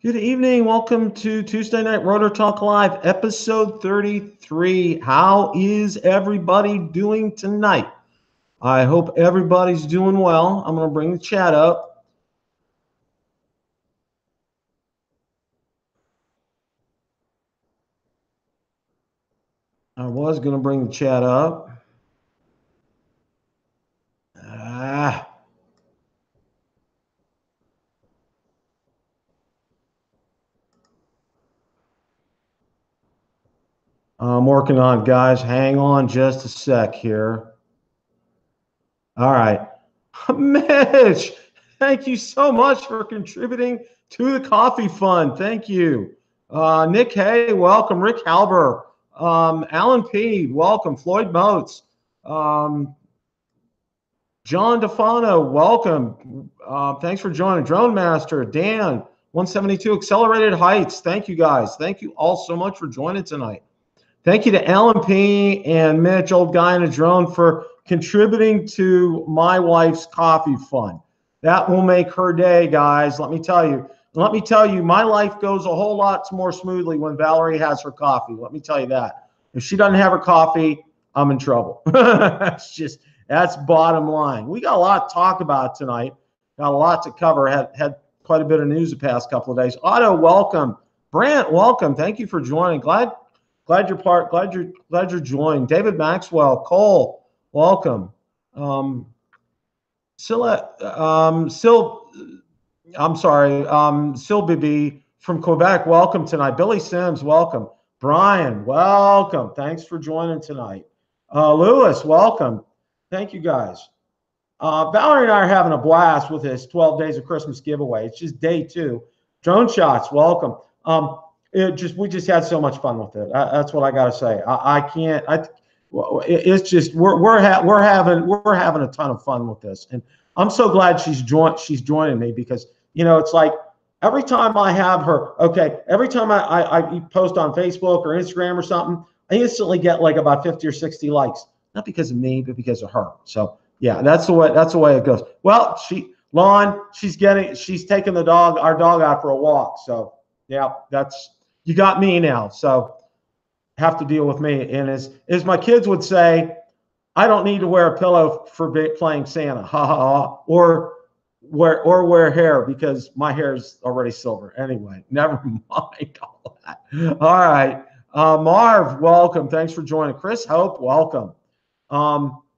Good evening. Welcome to Tuesday Night Rotor Talk Live, episode 33. How is everybody doing tonight? I hope everybody's doing well. I'm going to bring the chat up. I was going to bring the chat up. I'm working on it, guys. Hang on just a sec here. All right. Mitch, thank you so much for contributing to the coffee fund. Thank you. Nick Hay, welcome. Rick Halber, Alan P, welcome. Floyd Motes, John DeFano, welcome. Thanks for joining. Drone Master, Dan, 172, Accelerated Heights. Thank you, guys. Thank you all so much for joining tonight. Thank you to Alan P and Mitch, old guy in a drone, for contributing to my wife's coffee fund. That will make her day, guys. Let me tell you, my life goes a whole lot more smoothly when Valerie has her coffee. Let me tell you that. If she doesn't have her coffee, I'm in trouble. That's bottom line. We got a lot to talk about tonight. Got a lot to cover. Had quite a bit of news the past couple of days. Otto, welcome. Brant, welcome. Thank you for joining. Glad you're joined. David Maxwell, Cole, welcome. Sylbibi from Quebec, welcome tonight. Billy Sims, welcome. Brian, welcome. Thanks for joining tonight. Lewis, welcome. Thank you, guys. Valerie and I are having a blast with this 12 Days of Christmas giveaway. It's just day 2. Drone shots, welcome. We just had so much fun with it. That's what I got to say. It's just we're having a ton of fun with this, and I'm so glad she's joining me, because it's like every time I have her, every time I post on Facebook or Instagram or something, I instantly get like about 50 or 60 likes, not because of me, but because of her. So yeah, that's the way it goes. Well, she's taking our dog out for a walk. So yeah, you got me now, so have to deal with me. And as my kids would say, I don't need to wear a pillow for playing Santa, ha ha ha, or wear hair, because my hair is already silver. Anyway, never mind all that. All right, Marv, welcome. Thanks for joining. Chris Hope, welcome.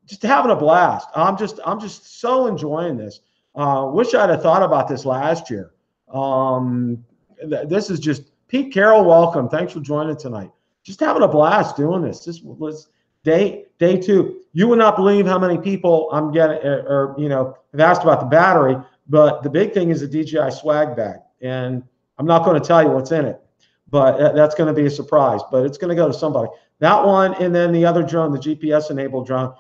Just having a blast. I'm just so enjoying this. Wish I'd have thought about this last year. This is just. Pete Carroll, welcome. Thanks for joining tonight. Just having a blast doing this. This was day 2. You would not believe how many people I'm getting, have asked about the battery. But the big thing is the DJI swag bag, and I'm not going to tell you what's in it, but that's going to be a surprise. But it's going to go to somebody. That one, and then the other drone, the GPS-enabled drone.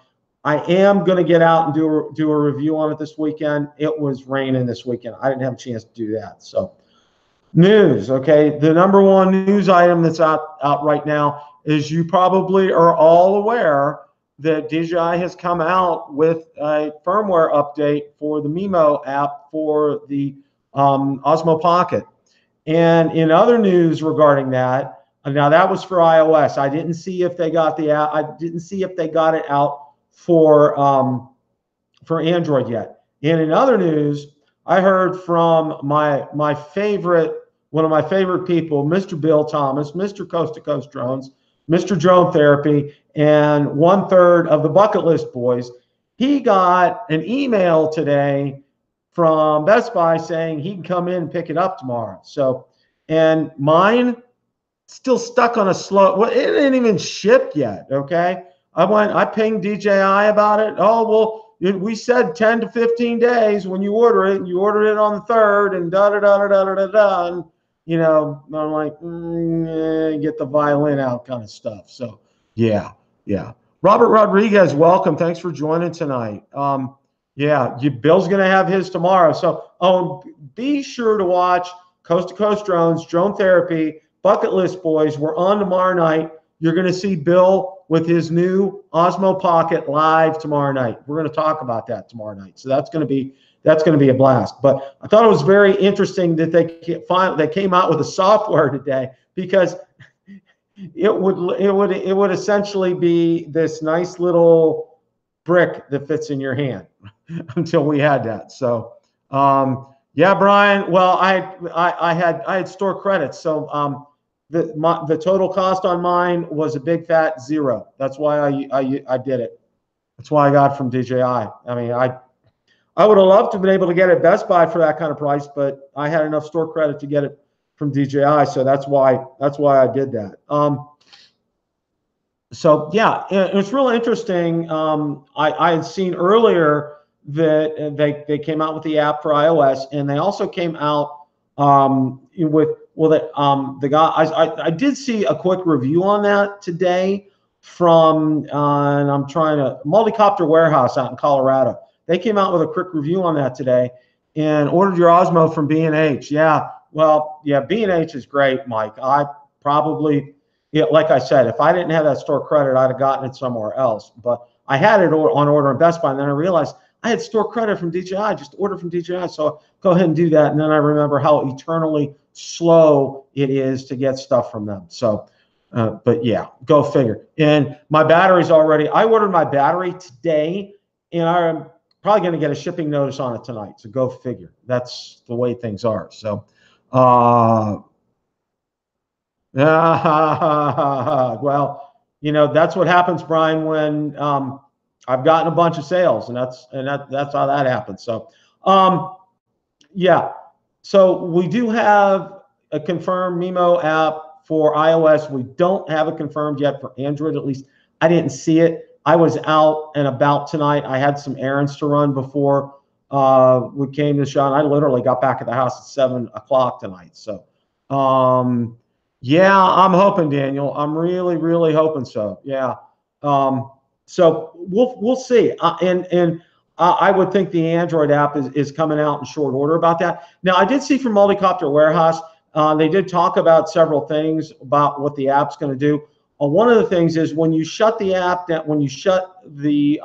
I am going to get out and do a review on it this weekend. It was raining this weekend. I didn't have a chance to do that. So. News, okay. The number one news item that's out right now is, you probably are all aware that DJI has come out with a firmware update for the Mimo app for the Osmo Pocket. And in other news regarding that, now that was for iOS. I didn't see if they got the app. I didn't see if they got it out for Android yet. And in other news, I heard from one of my favorite people, Mr. Bill Thomas, Mr. Coast to Coast Drones, Mr. Drone Therapy, and 1/3 of the Bucket List Boys. He got an email today from Best Buy saying he can come in and pick it up tomorrow. So, and mine still stuck on a slow. Well, it ain't even shipped yet. Okay, I pinged DJI about it. Oh well. We said 10 to 15 days when you order it, and you ordered it on the 3rd, and da-da-da-da-da-da-da, and, I'm like, get the violin out kind of stuff. So, yeah. Robert Rodriguez, welcome. Thanks for joining tonight. Bill's going to have his tomorrow. So, be sure to watch Coast to Coast Drones, Drone Therapy, Bucket List Boys. We're on tomorrow night. You're going to see Bill with his new Osmo Pocket live tomorrow night. We're going to talk about that tomorrow night. So that's going to be that's going to be a blast. But I thought it was very interesting that they came out with a software today, because it would essentially be this nice little brick that fits in your hand until we had that. So yeah, Brian. Well, I had store credits, so the total cost on mine was a big fat 0. That's why I did it. That's why I got it from DJI. I mean, I would have loved to have been able to get it at Best Buy for that kind of price, but I had enough store credit to get it from DJI, so that's why I did that. So yeah, it's really interesting. I had seen earlier that they came out with the app for iOS, and they also came out with the guy. I did see a quick review on that today from and I'm trying to Multicopter Warehouse out in Colorado. They came out with a quick review on that today, and ordered your Osmo from B&H. Yeah, well, yeah, B&H is great, Mike. I probably, yeah, like I said, if I didn't have that store credit, I'd have gotten it somewhere else. But I had it on order in Best Buy, and then I realized I had store credit from DJI, just ordered from DJI. So I'll go ahead and do that. And then I remember how eternally slow it is to get stuff from them. So, but yeah, go figure. And my battery's already, I ordered my battery today, and I'm probably going to get a shipping notice on it tonight. So go figure. That's the way things are. So, well, you know, that's what happens, Brian, when I've gotten a bunch of sales, and that's how that happens. So, yeah. So we do have a confirmed Mimo app for iOS. We don't have it confirmed yet for Android. At least I didn't see it. I was out and about tonight. I had some errands to run before we came to the show, and I literally got back at the house at 7 o'clock tonight. So, yeah, I'm hoping, Daniel. I'm really, really hoping so. Yeah. So we'll see. And I would think the Android app is coming out in short order about that. Now, I did see from Multicopter Warehouse, they did talk about several things about what the app's going to do. One of the things is when you shut the app down, when you shut the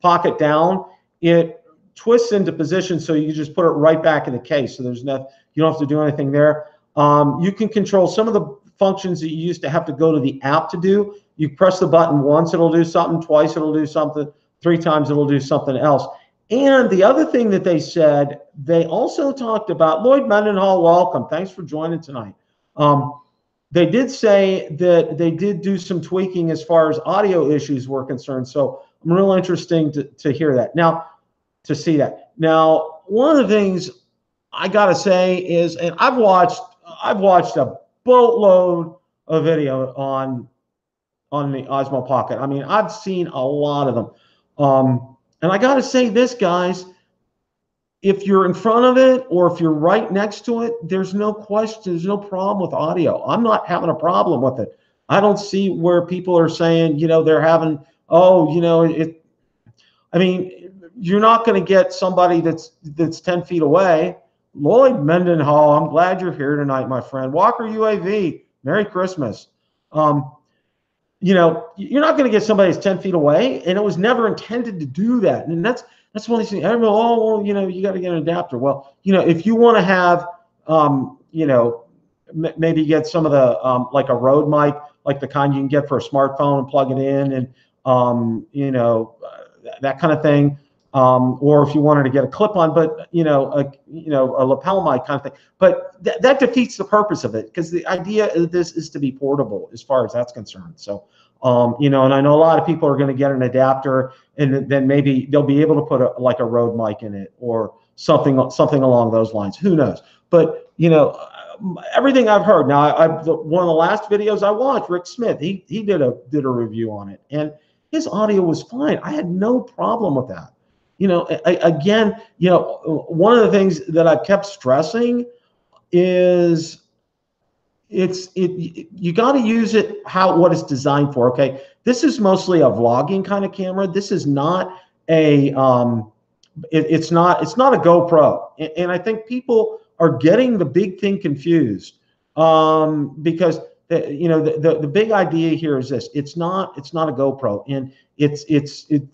Pocket down, it twists into position, so you just put it right back in the case. So there's nothing, you don't have to do anything there. You can control some of the functions that you used to have to go to the app to do. You press the button once, it'll do something, twice it'll do something, 3 times it'll do something else. And the other thing that they said, they also talked about, Lloyd Mendenhall, welcome. Thanks for joining tonight. They did say that they did do some tweaking as far as audio issues were concerned. So I'm real interesting to hear that. Now, to see that. Now, one of the things I gotta say is, and I've watched a boatload of video on the Osmo Pocket. I mean, I've seen a lot of them. And I gotta say this, guys, if you're in front of it or if you're right next to it, there's no question, there's no problem with audio. I'm not having a problem with it. I don't see where people are saying, you know, they're having, oh, you know, I mean, you're not going to get somebody that's 10 feet away. Lloyd Mendenhall, I'm glad you're here tonight, my friend. Walker UAV, Merry Christmas. You know, you're not going to get somebody that's 10 feet away, and it was never intended to do that. And that's one of these things. I don't know, oh, well, you know, you got to get an adapter. Well, you know, if you want to have, you know, maybe get some of the, like a Rode mic, like the kind you can get for a smartphone and plug it in, and, you know, that kind of thing. Or if you wanted to get a clip-on, but you know, a lapel mic kind of thing. But that defeats the purpose of it, because the idea of this is to be portable as far as that's concerned. So, you know, and I know a lot of people are going to get an adapter, and then maybe they'll be able to put like a Rode mic in it or something along those lines. Who knows? But you know, everything I've heard now, one of the last videos I watched, Rick Smith, he did a review on it, and his audio was fine. I had no problem with that. You know, again, you know, one of the things that I've kept stressing is you got to use it what it's designed for. Okay, this is mostly a vlogging kind of camera. This is not a it's not a GoPro, and I think people are getting the big thing confused, because you know, the big idea here is this: it's not a GoPro, and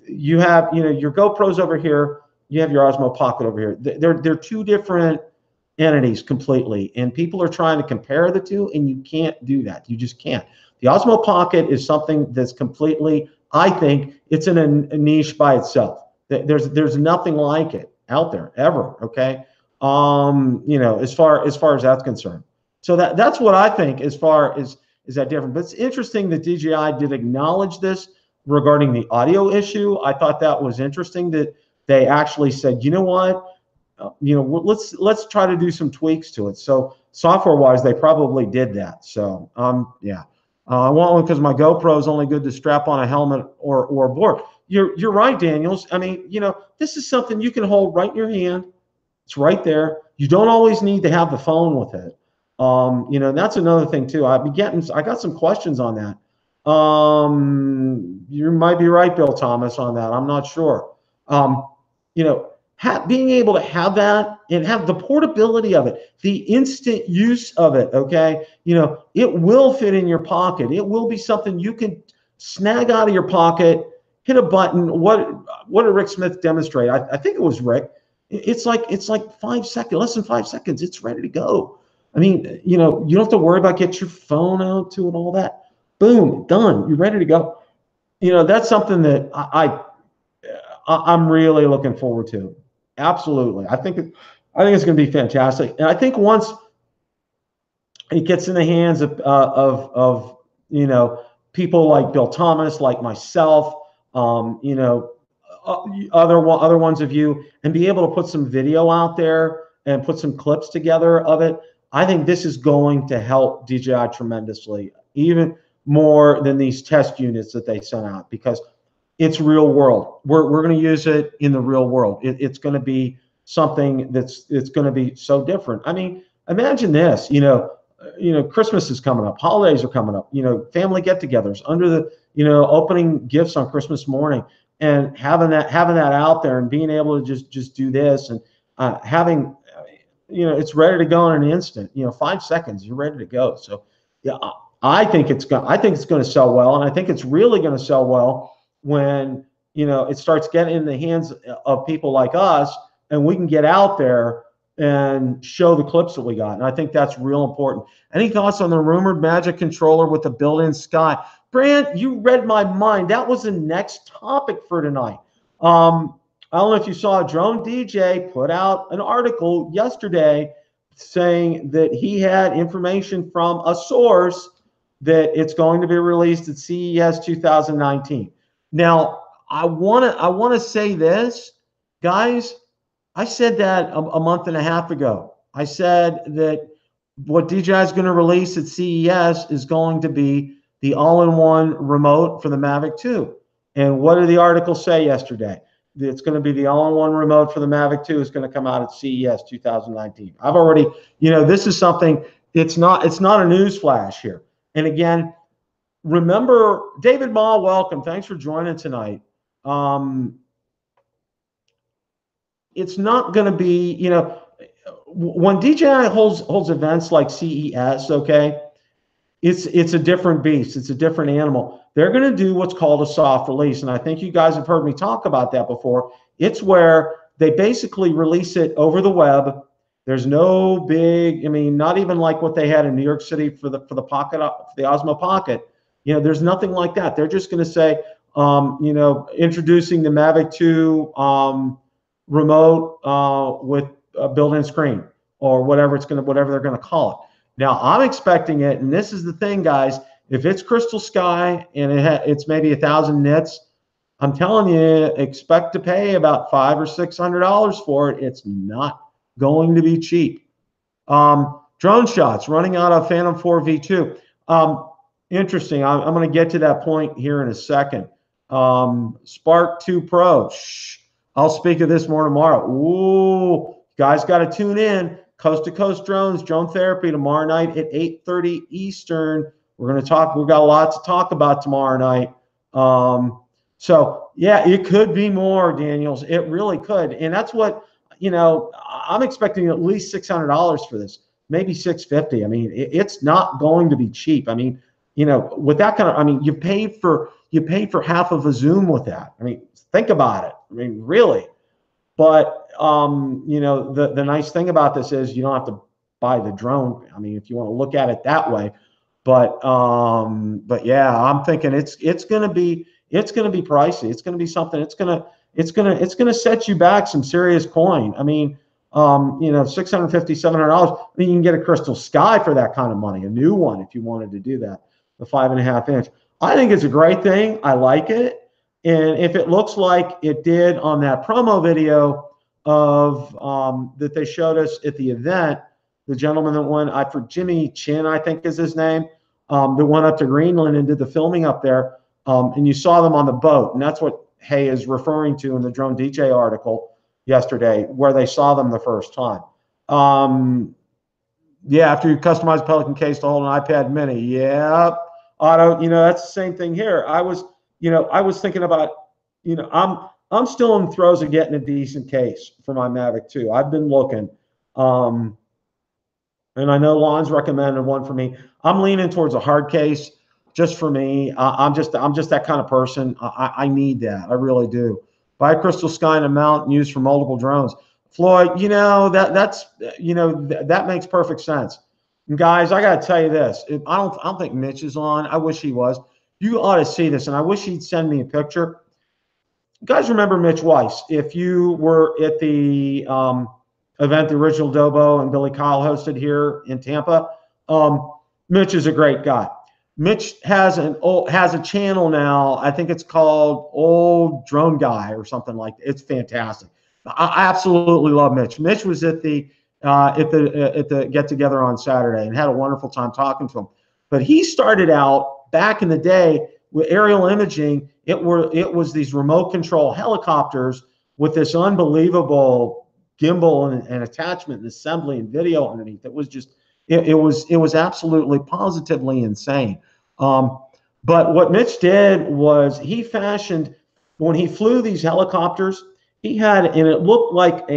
you have, you know, your GoPro's over here, you have your Osmo Pocket over here. They're two different entities completely, and people are trying to compare the two, and you can't do that. You just can't. The Osmo Pocket is something that's completely, I think, it's in a niche by itself. There's nothing like it out there ever. Okay, you know, as far as that's concerned. So that's what I think as far as is that different. But it's interesting that DJI did acknowledge this regarding the audio issue. I thought that was interesting that they actually said, you know what, you know, let's try to do some tweaks to it. So software-wise, they probably did that. So yeah, I want one because my GoPro is only good to strap on a helmet or a board. You're right, Daniels. I mean, you know, this is something you can hold right in your hand. It's right there. You don't always need to have the phone with it. You know, that's another thing too. I got some questions on that. You might be right, Bill Thomas, on that. I'm not sure. You know, being able to have that and have the portability of it, the instant use of it, okay? You know, it will fit in your pocket. It will be something you can snag out of your pocket, hit a button. What did Rick Smith demonstrate? I think it was Rick. It's like 5 seconds, less than 5 seconds. It's ready to go. I mean, you know, you don't have to worry about getting your phone out to it, all that. Boom, done. You're ready to go. You know, that's something that I'm really looking forward to. Absolutely. I think it's going to be fantastic. And I think once it gets in the hands of you know, people like Bill Thomas, like myself, you know, other ones of you, and be able to put some video out there and put some clips together of it, I think this is going to help DJI tremendously, even more than these test units that they sent out, because it's real world. We're going to use it in the real world. It's going to be something it's going to be so different. I mean, imagine this. You know, Christmas is coming up. Holidays are coming up. You know, family get-togethers under the, you know, opening gifts on Christmas morning, and having that out there and being able to just do this and having, you know, it's ready to go in an instant. You know, 5 seconds, you're ready to go. So yeah, I think it's going to sell well, and I think it's really going to sell well when, you know, it starts getting in the hands of people like us, and we can get out there and show the clips that we got. And I think that's real important. Any thoughts on the rumored Magic controller with the built-in sky? Brant, you read my mind. That was the next topic for tonight. I don't know if you saw, Drone DJ put out an article yesterday saying that he had information from a source that it's going to be released at CES 2019. Now, I want to say this, guys. I said that a month and a half ago. I said that what DJI is going to release at CES is going to be the all-in-one remote for the Mavic 2. And what did the article say yesterday? It's going to be the all-in-one remote for the Mavic 2 is going to come out at CES 2019. I've already, you know, this is something, it's not a news flash here. And again, remember, David Ma, welcome. Thanks for joining tonight. It's not going to be, you know, when DJI holds events like CES, okay, it's a different beast. It's a different animal. They're going to do what's called a soft release, and I think you guys have heard me talk about that before. It's where they basically release it over the web. There's no big, I mean, not even like what they had in New York City for the Pocket, the Osmo Pocket. You know, there's nothing like that. They're just going to say, you know, introducing the Mavic 2 remote with a built-in screen, or whatever they're going to call it. Now, I'm expecting it, and this is the thing, guys. If it's crystal sky and it's maybe 1,000 nits, I'm telling you, expect to pay about $500 or $600 for it. It's not going to be cheap. Drone shots running out of Phantom 4 V2. Interesting. I'm going to get to that point here in a second. Spark 2 Pro. Shh. I'll speak of this more tomorrow. Ooh, guys, got to tune in. Coast to Coast Drones, Drone Therapy tomorrow night at 8:30 Eastern. We're going to talk. We've got a lot to talk about tomorrow night. So yeah, it could be more, Daniels. It really could, and that's what, you know. I'm expecting at least $600 for this, maybe $650. I mean, it's not going to be cheap. I mean, you know, with that kind of, I mean, you paid for half of a Zoom with that. I mean, think about it. I mean, really. But you know, the nice thing about this is you don't have to buy the drone. I mean, if you want to look at it that way. But yeah, I'm thinking it's gonna be pricey. It's gonna be something. It's gonna set you back some serious coin. I mean, you know, $650, $700. I mean, you can get a Crystal Sky for that kind of money, a new one if you wanted to do that, the 5.5 inch. I think it's a great thing. I like it. And if it looks like it did on that promo video of that they showed us at the event, the gentleman that went, for Jimmy Chin, I think is his name, that went up to Greenland and did the filming up there, and you saw them on the boat, and that's what Hay is referring to in the Drone DJ article yesterday, where they saw them the first time. Yeah, after you customize Pelican case to hold an iPad Mini, yeah, Otto, you know, that's the same thing here. I was thinking about, you know, I'm still in the throes of getting a decent case for my Mavic 2. I've been looking, and I know Lon's recommended one for me. I'm leaning towards a hard case just for me. I'm just that kind of person. I need that. I really do. Buy a Crystal Sky and a mount and use for multiple drones. Floyd, you know, that's you know, that makes perfect sense. And guys, I got to tell you this. I don't think Mitch is on. I wish he was. You ought to see this, and I wish he'd send me a picture. You guys remember Mitch Weiss? If you were at the event the original Dobo and Billy Kyle hosted here in Tampa, Mitch is a great guy. Mitch has a channel now. I think it's called Old Drone Guy or something like that. It's fantastic. I absolutely love Mitch. Mitch was at the get together on Saturday and had a wonderful time talking to him. But he started out back in the day with aerial imaging. It was these remote control helicopters with this unbelievable gimbal and attachment and assembly and video underneath. It was just it was absolutely positively insane. But what Mitch did was he fashioned, when he flew these helicopters, he had, and it looked like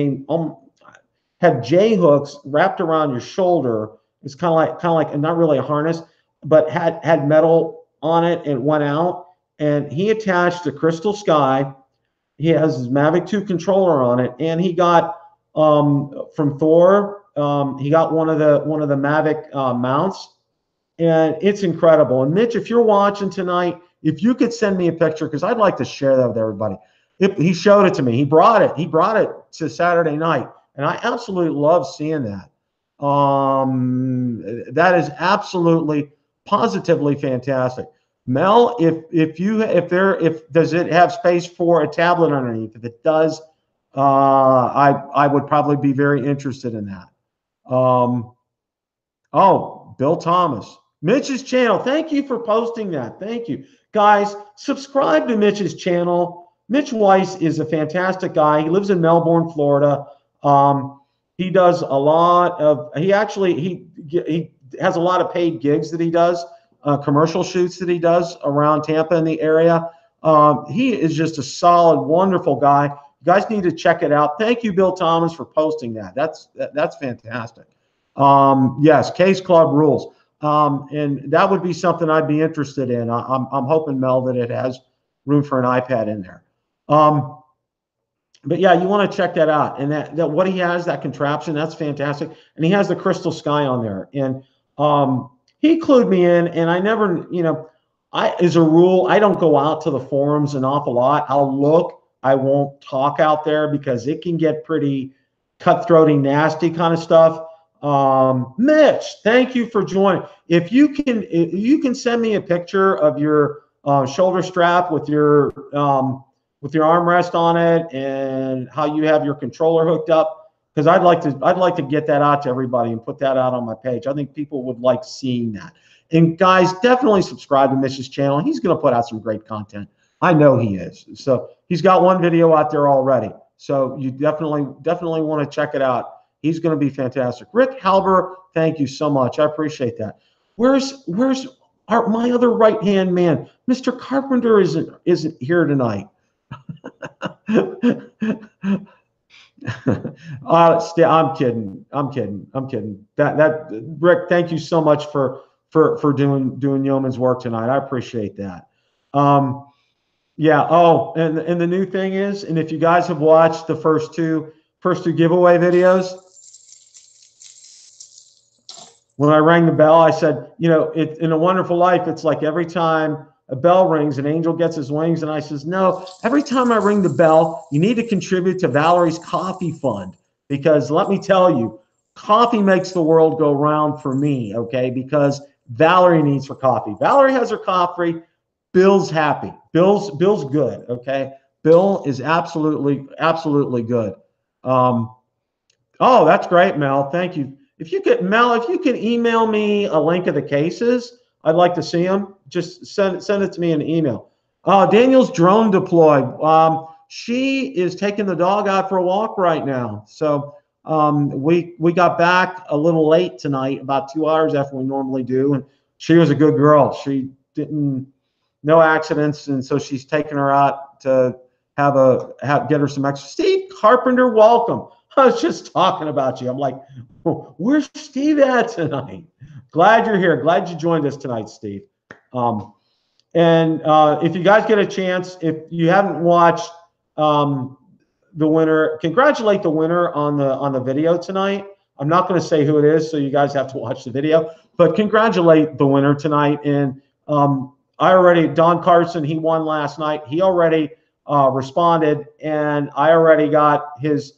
had J hooks wrapped around your shoulder. It's kind of like not really a harness, but had metal on it and went out. And he attached a Crystal Sky. He has his Mavic 2 controller on it, and he got from Thor. He got one of the Mavic mounts, and it's incredible. And Mitch, if you're watching tonight, if you could send me a picture, because I'd like to share that with everybody. He showed it to me. He brought it to Saturday night, and I absolutely love seeing that. That is absolutely positively fantastic. Mel, if does it have space for a tablet underneath? If it does, I would probably be very interested in that. Oh, Bill Thomas, Mitch's channel. Thank you for posting that. Thank you, guys. Subscribe to Mitch's channel. Mitch Weiss is a fantastic guy. He lives in Melbourne, Florida. He does a lot of. He has a lot of paid gigs that he does, commercial shoots that he does around Tampa in the area. He is just a solid, wonderful guy. You guys need to check it out. Thank you, Bill Thomas, for posting that. That's fantastic. Yes, Case Club rules. And that would be something I'd be interested in. I'm hoping, Mel, that it has room for an iPad in there. But yeah, you want to check that out. And that what he has, that contraption, that's fantastic. And he has the Crystal Sky on there. And he clued me in, and I never, you know, as a rule, I don't go out to the forums an awful lot. I'll look. I won't talk out there because it can get pretty cutthroaty, nasty kind of stuff. Mitch, thank you for joining. If you can send me a picture of your shoulder strap with your armrest on it and how you have your controller hooked up, because I'd like to get that out to everybody and put that out on my page. I think people would like seeing that. And guys, definitely subscribe to Mitch's channel. He's going to put out some great content. I know he is. So he's got one video out there already. So you definitely want to check it out. He's going to be fantastic. Rick Halber, thank you so much. I appreciate that. Where's my other right-hand man? Mr. Carpenter isn't here tonight. I'm kidding. That Rick, thank you so much for doing yeoman's work tonight. I appreciate that. Yeah. Oh, and the new thing is, and if you guys have watched the first two giveaway videos, when I rang the bell, I said, you know, in A Wonderful Life, it's like every time a bell rings, an angel gets his wings. And I says, no, every time I ring the bell, you need to contribute to Valerie's coffee fund, because let me tell you, coffee makes the world go round for me. Okay. Because Valerie needs her coffee. Valerie has her coffee. Bill's happy. Bill's good. Okay. Bill is absolutely good. Oh, that's great, Mel. Thank you. If you could, Mel, if you could email me a link of the cases, I'd like to see them. Just send it to me in an email. Daniel's drone deployed. She is taking the dog out for a walk right now. So we got back a little late tonight, about 2 hours after we normally do, and she was a good girl. She didn't, no accidents, and so she's taking her out to get her some extra. Steve Carpenter, welcome. I was just talking about you. I'm like, where's Steve at tonight? Glad you're here. Glad you joined us tonight, Steve. If you guys get a chance, if you haven't watched the winner, congratulate the winner on the video tonight. I'm not going to say who it is, so you guys have to watch the video. But congratulate the winner tonight. And Don Carson, he won last night. He already responded, and I already got his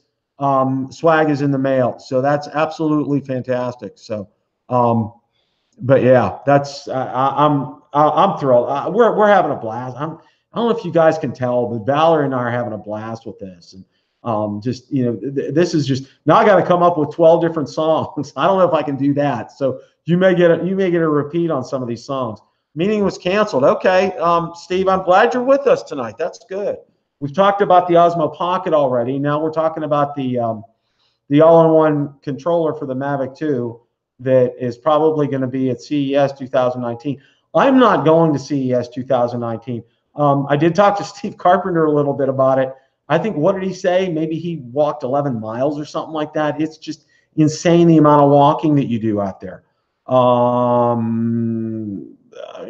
swag is in the mail. So that's absolutely fantastic. So, but yeah, that's I'm thrilled. We're having a blast. I don't know if you guys can tell, but Valerie and I are having a blast with this. And just, you know, this is just, now I got to come up with 12 different songs. I don't know if I can do that. So you may get a repeat on some of these songs. Meeting was canceled. Okay, Steve, I'm glad you're with us tonight. That's good. We've talked about the Osmo Pocket already. Now we're talking about the all-in-one controller for the Mavic 2 that is probably going to be at CES 2019. I'm not going to CES 2019. I did talk to Steve Carpenter a little bit about it. I think, what did he say? Maybe he walked 11 miles or something like that. It's just insane the amount of walking that you do out there.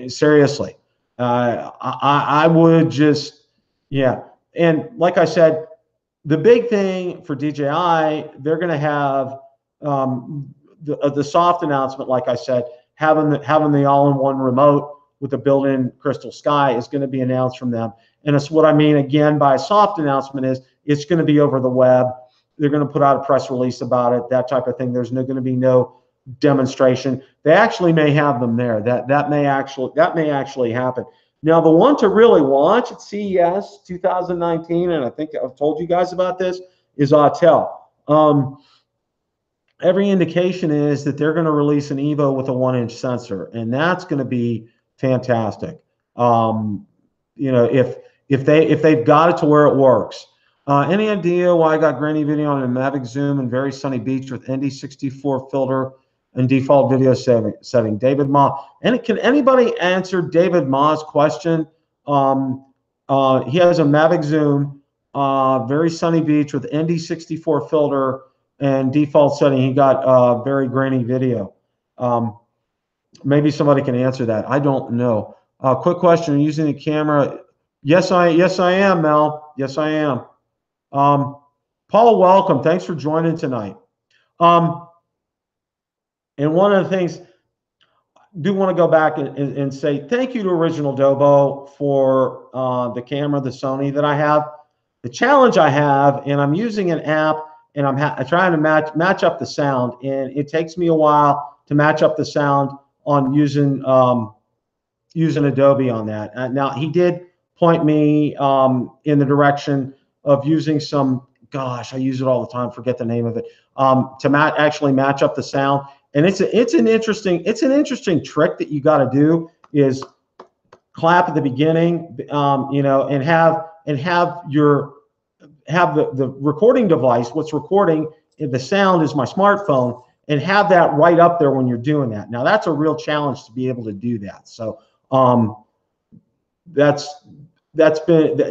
Seriously, I would just, yeah. And like I said, the big thing for DJI, they're going to have the soft announcement. Like I said, having the all-in-one remote with the built-in crystal sky is going to be announced from them. And it's what I mean again by a soft announcement is it's going to be over the web. They're going to put out a press release about it, that type of thing. There's going to be no demonstration. They actually may have them there. That may actually happen. Now, the one to really watch at CES 2019, and I think I've told you guys about this, is Autel. Every indication is that they're going to release an Evo with a 1-inch sensor, and that's going to be fantastic. You know, if they've got it to where it works. Any idea why I got grainy video on a Mavic Zoom and very sunny beach with ND64 filter and default video setting? David Ma. And can anybody answer David Ma's question? He has a Mavic Zoom, very sunny beach with ND64 filter and default setting. He got very grainy video. Maybe somebody can answer that. I don't know. Quick question: are you using the camera? Yes, I am, Mel. Yes, I am. Paul, welcome. Thanks for joining tonight. And one of the things, I do want to go back and say thank you to Original Dobo for the camera, the Sony that I have. The challenge I have, and I'm using an app, and I'm trying to match up the sound, and it takes me a while to match up the sound on using Adobe on that. Now, he did point me in the direction of using some, gosh, I use it all the time, forget the name of it, to actually match up the sound. And it's an interesting trick that you got to do is clap at the beginning, you know, and have the recording device. What's recording the sound is my smartphone, and have that right up there when you're doing that. Now that's a real challenge to be able to do that. So that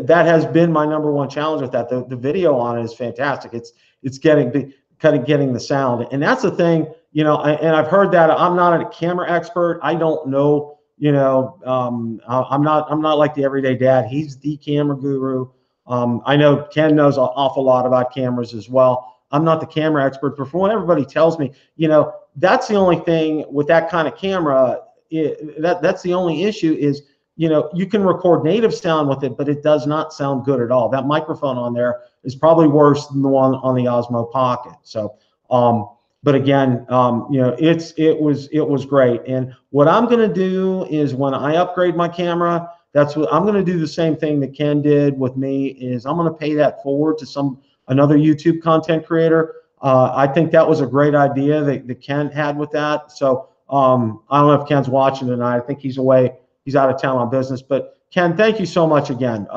has been my #1 challenge with that. The video on it is fantastic. It's getting the sound, and that's the thing. You know, and I've heard that. I'm not a camera expert. I don't know, I'm not like the everyday dad. He's the camera guru. I know Ken knows an awful lot about cameras as well. I'm not the camera expert, but from what everybody tells me, that's the only thing with that kind of camera. That's the only issue is, you can record native sound with it, but it does not sound good at all. That microphone on there is probably worse than the one on the Osmo Pocket. So, but again, it was great. And what I'm going to do is when I upgrade my camera, that's what I'm going to do. The same thing that Ken did with me is I'm going to pay that forward to another YouTube content creator. I think that was a great idea that Ken had with that. So I don't know if Ken's watching tonight. I think he's away. He's out of town on business. But Ken, thank you so much again.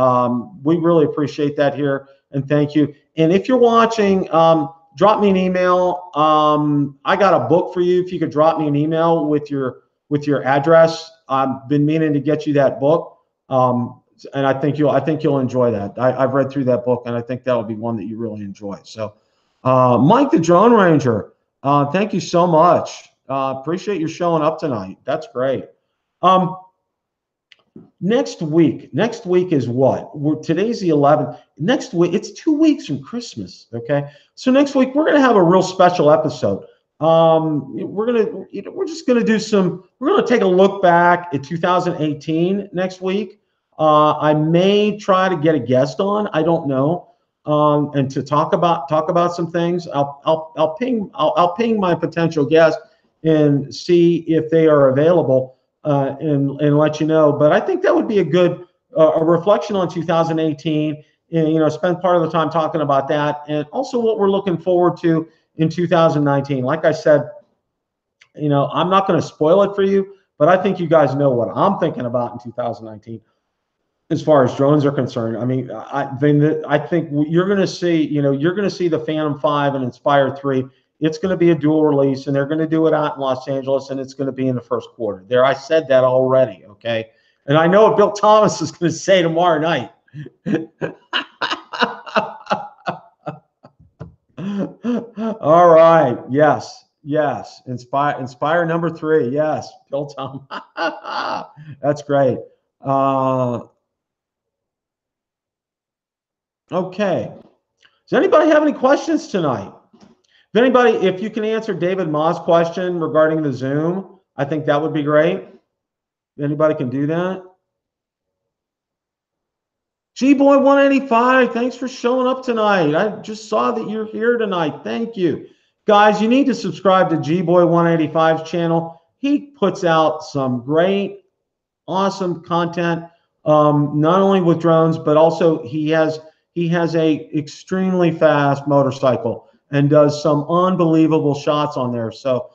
We really appreciate that here, and thank you. And if you're watching, drop me an email. I got a book for you. If you could drop me an email with your address, I've been meaning to get you that book, and I think you'll enjoy that. I've read through that book, and I think that'll be one that you really enjoy. So, Mike the Drone Ranger, thank you so much. Appreciate you showing up tonight. That's great. Next week is what? Today's the 11th. Next week, it's 2 weeks from Christmas. Okay, so next week we're gonna have a real special episode. We're gonna take a look back at 2018 next week. I may try to get a guest on. I don't know, and to talk about some things. I'll ping my potential guest and see if they are available. And let you know. But I think that would be a good a reflection on 2018, and spend part of the time talking about that, and also what we're looking forward to in 2019. Like I said, I'm not going to spoil it for you, but I think you guys know what I'm thinking about in 2019 as far as drones are concerned. I mean, I think you're going to see, the Phantom 5 and Inspire 3. It's going to be a dual release, and they're going to do it out in Los Angeles, and it's going to be in the first quarter. There, I said that already, okay? And I know what Bill Thomas is going to say tomorrow night. All right, yes. Inspire number 3, yes, Bill Thomas. That's great. Okay. Does anybody have any questions tonight? If you can answer David Ma's question regarding the Zoom, I think that would be great. Anybody can do that? G-Boy 185, thanks for showing up tonight. I just saw that you're here tonight. Thank you. Guys, you need to subscribe to G-Boy 185's channel. He puts out some great, awesome content, not only with drones, but also he has a extremely fast motorcycle and does some unbelievable shots on there. So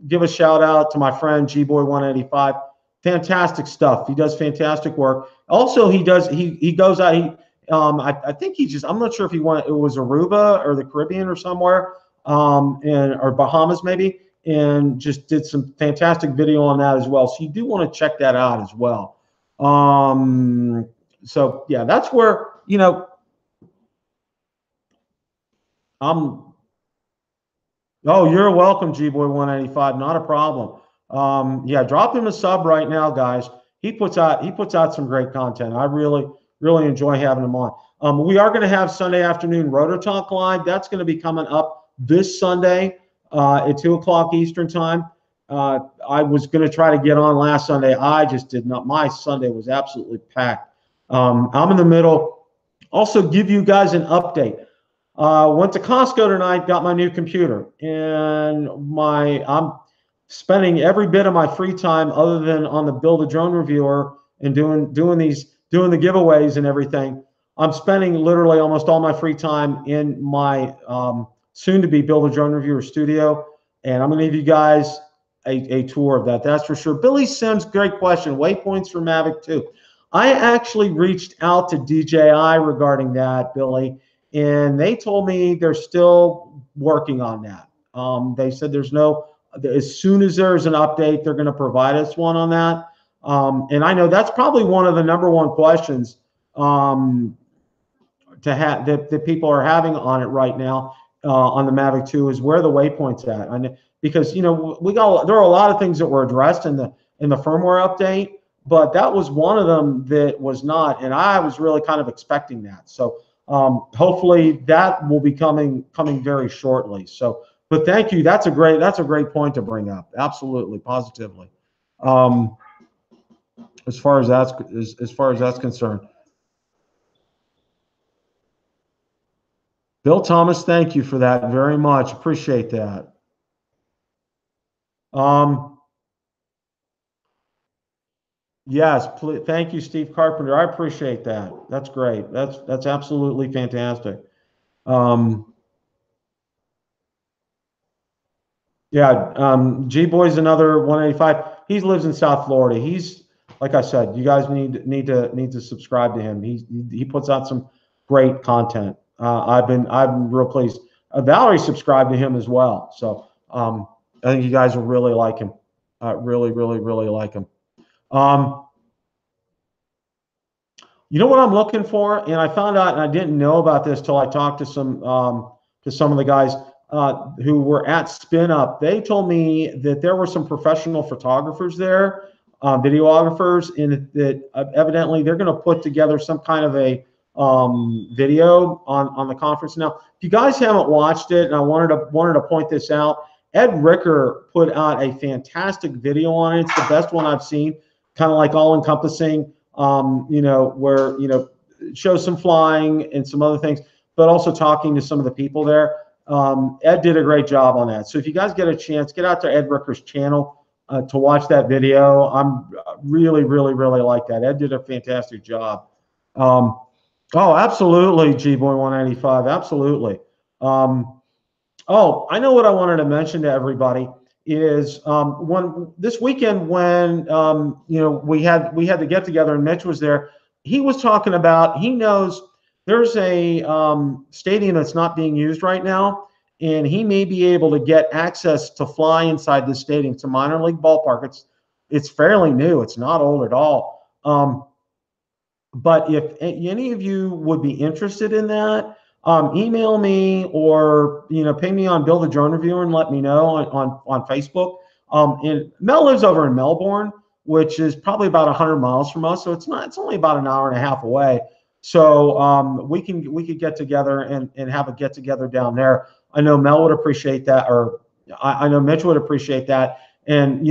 give a shout out to my friend G-Boy 185. Fantastic stuff. He does fantastic work. Also, he goes out. I think I'm not sure if it was Aruba or the Caribbean or somewhere, or Bahamas maybe, and just did some fantastic video on that as well. So you do want to check that out as well. So yeah, that's where Oh, you're welcome, G-Boy 185. Not a problem. Yeah, drop him a sub right now, guys. He puts out some great content. I really enjoy having him on. We are going to have Sunday afternoon Rotor Talk Live. That's going to be coming up this Sunday at 2 o'clock Eastern time. I was going to try to get on last Sunday. I just did not. My Sunday was absolutely packed. I'm in the middle. Also, give you guys an update. Went to Costco tonight, got my new computer, and I'm spending every bit of my free time other than on the BillTheDroneReviewer and doing the giveaways and everything. I'm spending literally almost all my free time in my soon-to-be BillTheDroneReviewer studio, and I'm going to give you guys a tour of that. That's for sure. Billy Sims, great question. Waypoints for Mavic 2. I actually reached out to DJI regarding that, Billy, and they told me they're still working on that. They said as soon as there's an update, they're going to provide us one on that. And I know that's probably one of the #1 questions that people are having on it right now on the Mavic 2 is where the waypoint's at. Because there are a lot of things that were addressed in the in the firmware update, but that was one of them that was not, and I was really kind of expecting that. So hopefully that will be coming very shortly. So, but thank you. That's a great point to bring up. Absolutely, positively. As far as that's concerned. Bill Thomas, thank you for that very much. Appreciate that. Yes, please, thank you, Steve Carpenter. I appreciate that. That's great. That's absolutely fantastic. Yeah, G-Boy's another 185. He lives in South Florida. He's, like I said, you guys need to subscribe to him. He puts out some great content. I've been real pleased. Valerie subscribed to him as well. So I think you guys will really like him. Really like him. You know what I'm looking for, and I found out, and I didn't know about this till I talked to some of the guys who were at Spin Up. They told me that there were some professional photographers there, videographers, and that evidently they're going to put together some kind of a video on the conference. Now, if you guys haven't watched it, and I wanted to point this out, Ed Ricker put out a fantastic video on it. It's the best one I've seen, kind of like all-encompassing. Where, shows some flying and some other things, but also talking to some of the people there. Ed did a great job on that. So if you guys get a chance, get out to Ed Ricker's channel to watch that video. I'm really like that. Ed did a fantastic job. Oh, absolutely, G-Boy 185. Absolutely. Oh, I know what I wanted to mention to everybody is when this weekend when we had the get together and Mitch was there, he was talking about, he knows there's a stadium that's not being used right now, and he may be able to get access to fly inside the stadium. It's a minor league ballpark. It's fairly new. It's not old at all. But if any of you would be interested in that, email me or ping me on BillTheDroneReviewer and let me know on Facebook. And Mel lives over in Melbourne, which is probably about 100 miles from us, so it's only about an hour and a half away. So we could get together and have a get together down there. I know Mel would appreciate that, or I know Mitch would appreciate that, and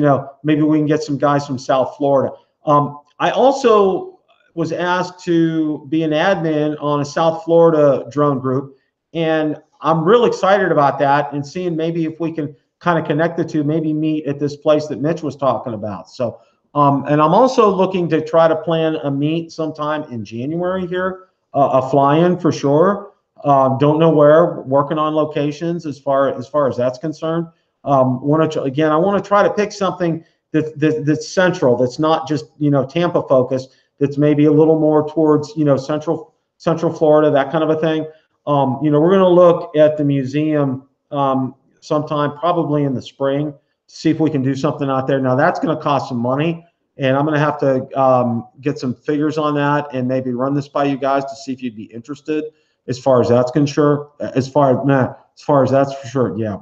maybe we can get some guys from South Florida. I also was asked to be an admin on a South Florida drone group, and I'm real excited about that and seeing maybe if we can kind of connect the two, maybe meet at this place that Mitch was talking about. So, and I'm also looking to try to plan a meet sometime in January here, a fly-in for sure. Don't know where, working on locations as far as that's concerned. I want to try to pick something that's central, that's not just Tampa focused, that's maybe a little more towards central Florida, that kind of a thing. We're going to look at the museum sometime probably in the spring to see if we can do something out there. Now that's going to cost some money, and I'm going to have to get some figures on that and maybe run this by you guys to see if you'd be interested. As far as that's concerned, as far as that's for sure. Yeah,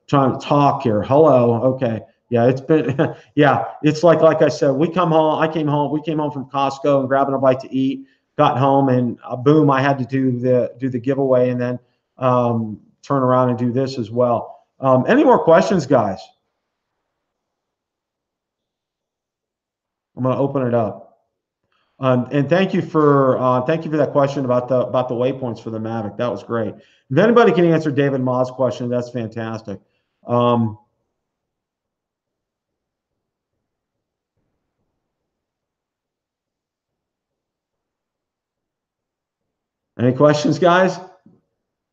trying to talk here. Hello, okay. Yeah, it's been it's like I said, we came home from Costco and grabbing a bite to eat, got home, and boom, I had to do the giveaway and then turn around and do this as well. Any more questions, guys? I'm going to open it up. And thank you for that question about the waypoints for the Mavic. That was great. If anybody can answer David Ma's question, that's fantastic. Any questions, guys?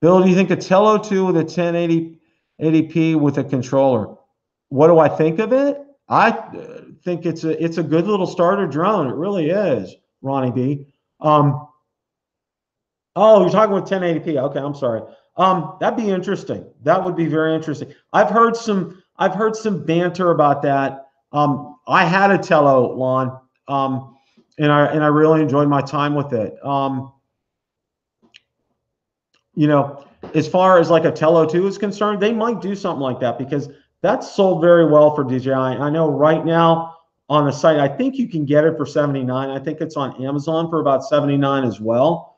Bill, do you think a Tello 2 with a 1080p with a controller? What do I think of it? I think it's a good little starter drone. It really is, Ronnie B. Oh, you're talking with 1080p. Okay, I'm sorry. That'd be interesting. That would be very interesting. I've heard some banter about that. I had a Tello, Lon, and I really enjoyed my time with it. As far as like a Tello 2 is concerned, they might do something like that because That's sold very well for DJI. I know right now on the site, I think you can get it for 79. I think it's on Amazon for about 79 as well.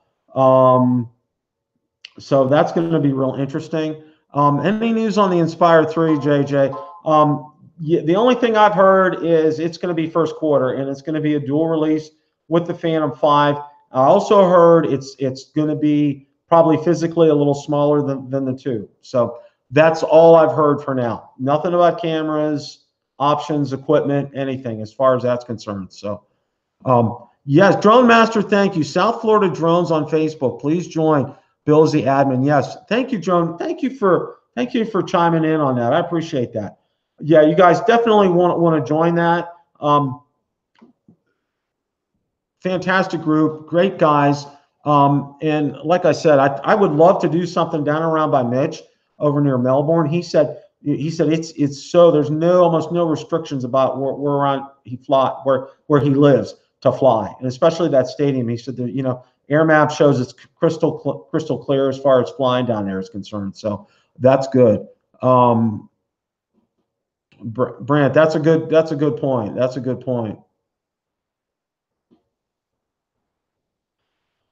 So that's going to be real interesting. Any news on the Inspire 3, JJ? Yeah, the only thing I've heard is it's going to be first quarter, and it's going to be a dual release with the Phantom 5. I also heard it's going to be probably physically a little smaller than the 2. So that's all I've heard for now. Nothing about cameras, options, equipment, anything as far as that's concerned. So yes, Drone Master, thank you. South Florida Drones on Facebook. Please join. Bill's the admin. Yes, thank you, Drone. Thank you for chiming in on that. I appreciate that. Yeah, you guys definitely want to join that. Fantastic group, great guys. And like I said, I would love to do something down around by Mitch over near Melbourne. He said it's so there's almost no restrictions about where he lives to fly, and especially that stadium. He said that Air Map shows it's crystal clear as far as flying down there is concerned. So that's good. Brant, that's a good point. That's a good point.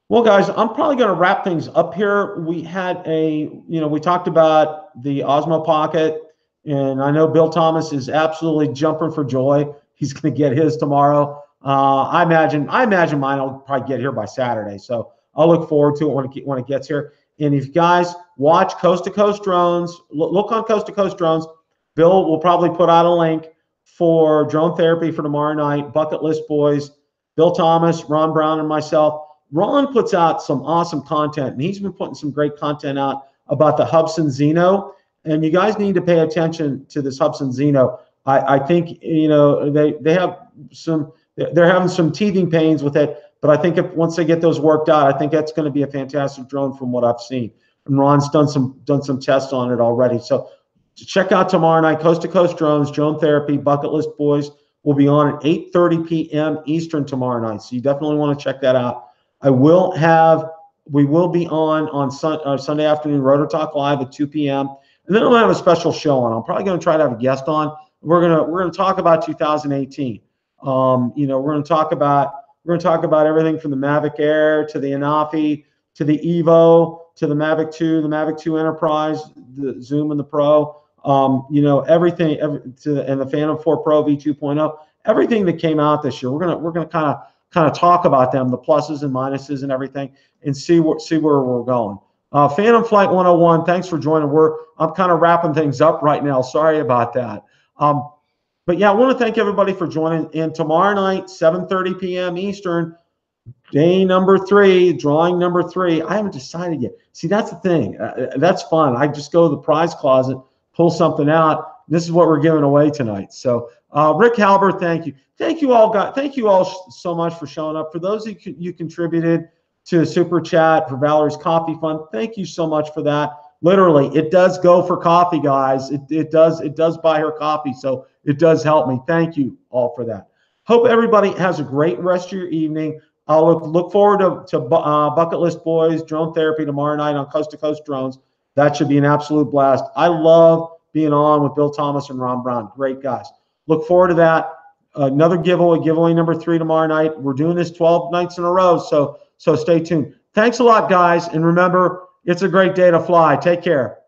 Well, guys, I'm probably going to wrap things up here. We had we talked about the Osmo Pocket, and I know Bill Thomas is absolutely jumping for joy. He's going to get his tomorrow. I imagine mine will probably get here by Saturday. So I'll look forward to it when it gets here. And if you guys watch Coast to Coast Drones, look on Coast to Coast Drones. Bill will probably put out a link for drone therapy for tomorrow night. Bucket List Boys, Bill Thomas, Ron Brown, and myself. Ron puts out some awesome content, and he's been putting some great content out about the Hubsan Xeno. And you guys need to pay attention to this Hubsan Xeno. I think they have they're having some teething pains with it, but I think once they get those worked out, I think that's going to be a fantastic drone from what I've seen. And Ron's done some tests on it already. So check out tomorrow night, Coast to Coast Drones, Drone Therapy, Bucket List Boys will be on at 8:30 p.m. Eastern tomorrow night. So you definitely want to check that out. We will be on Sunday afternoon, Rotor Talk Live at 2 p.m. And then I'm gonna have a special show on. I'm probably gonna try to have a guest on. We're gonna talk about 2018. We're gonna talk about everything from the Mavic Air to the Anafi to the Evo to the Mavic 2, the Mavic 2 Enterprise, the Zoom and the Pro. Everything, and the Phantom 4 Pro V2.0. Everything that came out this year, we're gonna kind of talk about them, the pluses and minuses and everything, and see where we're going. Phantom Flight 101, thanks for joining. I'm kind of wrapping things up right now. Sorry about that. But yeah, I want to thank everybody for joining. And tomorrow night, 7:30 p.m. Eastern, day number 3, drawing number 3. I haven't decided yet. See, that's the thing. That's fun. I just go to the prize closet, pull something out. This is what we're giving away tonight. So Rick Halbert, thank you. Thank you all, guys. Thank you all so much for showing up. For those of you contributed to Super Chat for Valerie's Coffee Fund, thank you so much for that. Literally, it does go for coffee, guys. It does buy her coffee, so it does help me. Thank you all for that. Hope everybody has a great rest of your evening. I'll look forward to Bucket List Boys, Drone Therapy tomorrow night on Coast to Coast Drones. That should be an absolute blast. I love being on with Bill Thomas and Ron Brown. Great guys. Look forward to that. Another giveaway number 3 tomorrow night. We're doing this 12 nights in a row, so stay tuned. Thanks a lot, guys, and remember, it's a great day to fly. Take care.